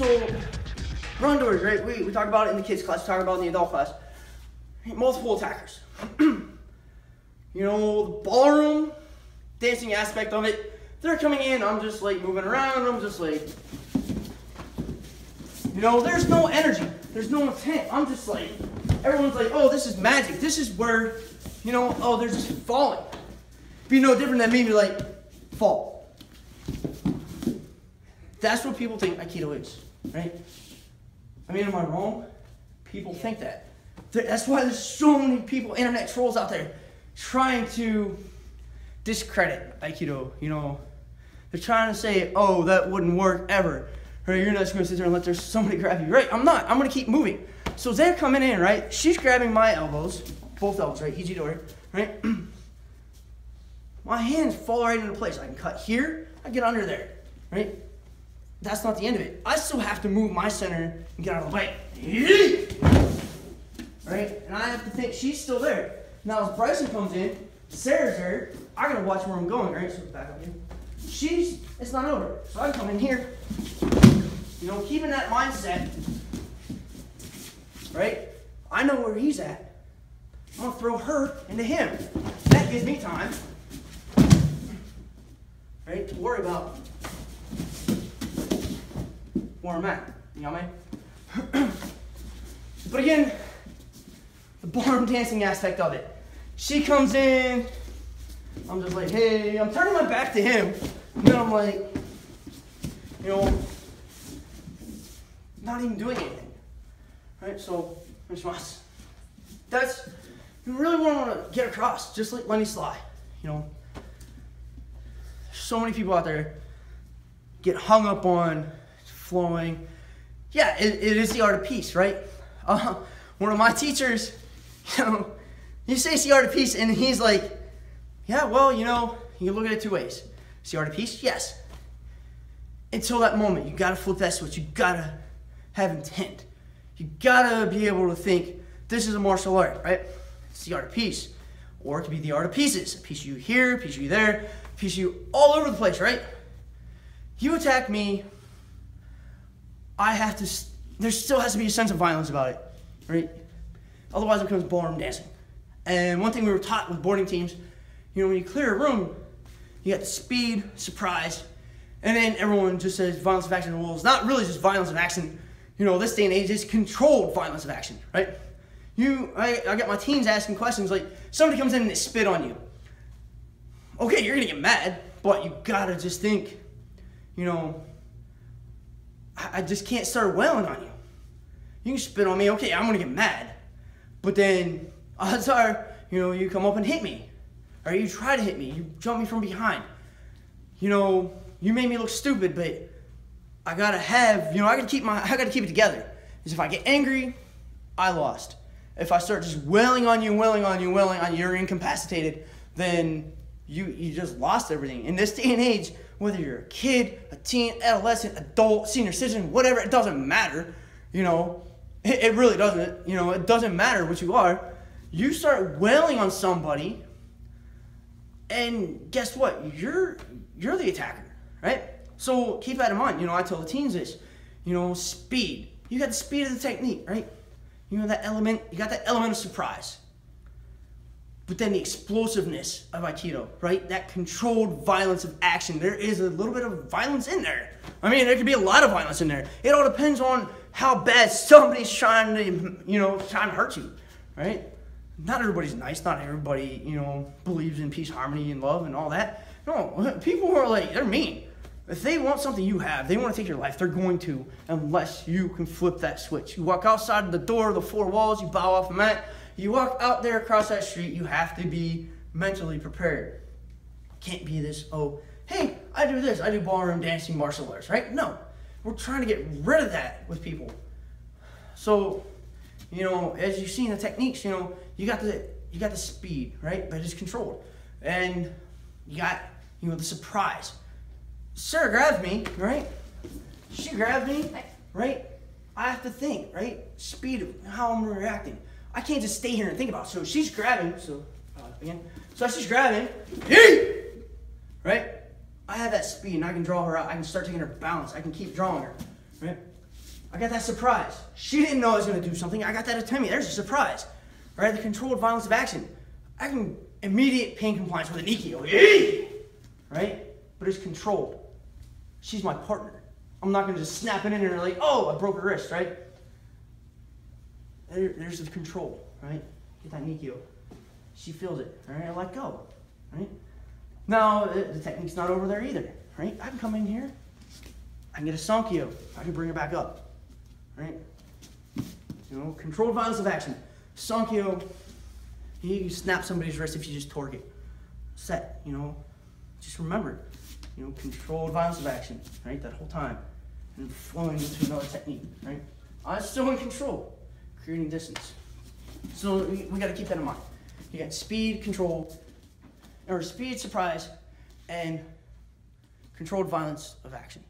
So, run doors, right? We talk about it in the kids class, we talk about it in the adult class. Multiple attackers. You know, the ballroom dancing aspect of it, they're coming in, I'm just like moving around, I'm just like, you know, there's no energy, there's no intent. I'm just like, everyone's like, oh, this is magic. This is where, you know, oh, they're just falling. Be no different than me, be like, fall. That's what people think Aikido is, right? I mean, am I wrong? People think that. That's why there's so many people, internet trolls out there, trying to discredit Aikido, you know. They're trying to say, oh, that wouldn't work ever. Right? You're not just going to sit there and let somebody grab you. Right, I'm not. I'm going to keep moving. So they're coming in, right? She's grabbing my elbows, both elbows, right? Ijidori, right? My hands fall right into place. I can cut here, I get under there, right? That's not the end of it. I still have to move my center and get out of the way. Right? And I have to think she's still there. Now as Bryson comes in, Sarah's there, I gotta watch where I'm going, right? So back up here. It's not over. So I come in here, you know, keeping that mindset, right? I know where he's at. I'm gonna throw her into him. That gives me time, right, to worry about where I'm at. You know what I mean? But again, the ballroom dancing aspect of it. She comes in, I'm just like, hey, I'm turning my back to him, and then I'm like, you know, not even doing anything, right? So, that's really what I want to get across, just like Lenny Sly, you know. So many people out there get hung up on flowing. Yeah, it is the art of peace, right? One of my teachers, you know, you say it's the art of peace, and he's like, yeah, well, you know, you can look at it two ways. It's the art of peace, yes. Until that moment, you gotta flip that switch. You gotta have intent. You gotta be able to think, this is a martial art, right? It's the art of peace. Or it could be the art of pieces. A piece of you here, a piece of you there, a piece of you all over the place, right? You attack me, there still has to be a sense of violence about it, right? Otherwise it becomes ballroom dancing. And one thing we were taught with boarding teams, you know, when you clear a room, you got the speed, surprise, and then everyone just says violence of action rules. Not really just violence of action. You know, this day and age, it's controlled violence of action, right? I got my teens asking questions like, somebody comes in and they spit on you. Okay, you're gonna get mad, but you gotta just think, you know, I just can't start wailing on you. You can spit on me, okay, I'm gonna get mad. But then, odds are, you know, you come up and hit me. Or you try to hit me, you jump me from behind. You know, you made me look stupid, but I gotta have, you know, I gotta keep it together. Because if I get angry, I lost. If I start just wailing on you, you're incapacitated, then you just lost everything. In this day and age, whether you're a kid, a teen, adolescent, adult, senior citizen, whatever, it doesn't matter. You know, it really doesn't. You know, it doesn't matter what you are. You start wailing on somebody, and guess what? You're the attacker, right? So keep that in mind. You know, I tell the teens this. You know, speed. You got the speed of the technique, right? You know that element. You got that element of surprise. But then the explosiveness of Aikido, right? That controlled violence of action. There is a little bit of violence in there. I mean, there could be a lot of violence in there. It all depends on how bad somebody's trying to hurt you, right? Not everybody's nice. Not everybody, you know, believes in peace, harmony, and love and all that. No, people who are like, they're mean. If they want something you have, they want to take your life, they're going to, unless you can flip that switch. You walk outside of the door, the four walls, you bow off the mat, you walk out there across that street, you have to be mentally prepared. Can't be this, oh, hey, I do this, I do ballroom dancing, martial arts, right? No, we're trying to get rid of that with people. So, you know, as you see in the techniques, you know, you got the speed, right? But it's controlled. And you got, you know, the surprise. Sarah grabs me, right? She grabs me, right? I have to think, right? Speed of how I'm reacting. I can't just stay here and think about it. So she's grabbing, so she's grabbing, right? I have that speed and I can draw her out. I can start taking her balance. I can keep drawing her, right? I got that surprise. She didn't know I was going to do something. I got that attempt. There's a surprise. Right? The controlled violence of action. I can immediate pain compliance with an Ikkyo. Right? But it's controlled. She's my partner. I'm not going to just snap it in her like, oh, I broke her wrist, right? There's the control, right? Get that Nikyo. She feels it, right? I let go, right? Now, the technique's not over there either, right? I can come in here. I can get a Sankyo. I can bring her back up, right? You know, controlled violence of action. Sankyo, you can snap somebody's wrist if you just torque it. Set, you know, just remember, you know, controlled violence of action, right? That whole time. And flowing into another technique, right? I'm still in control, creating distance. So we got to keep that in mind. You got speed, control, or speed, surprise, and controlled violence of action.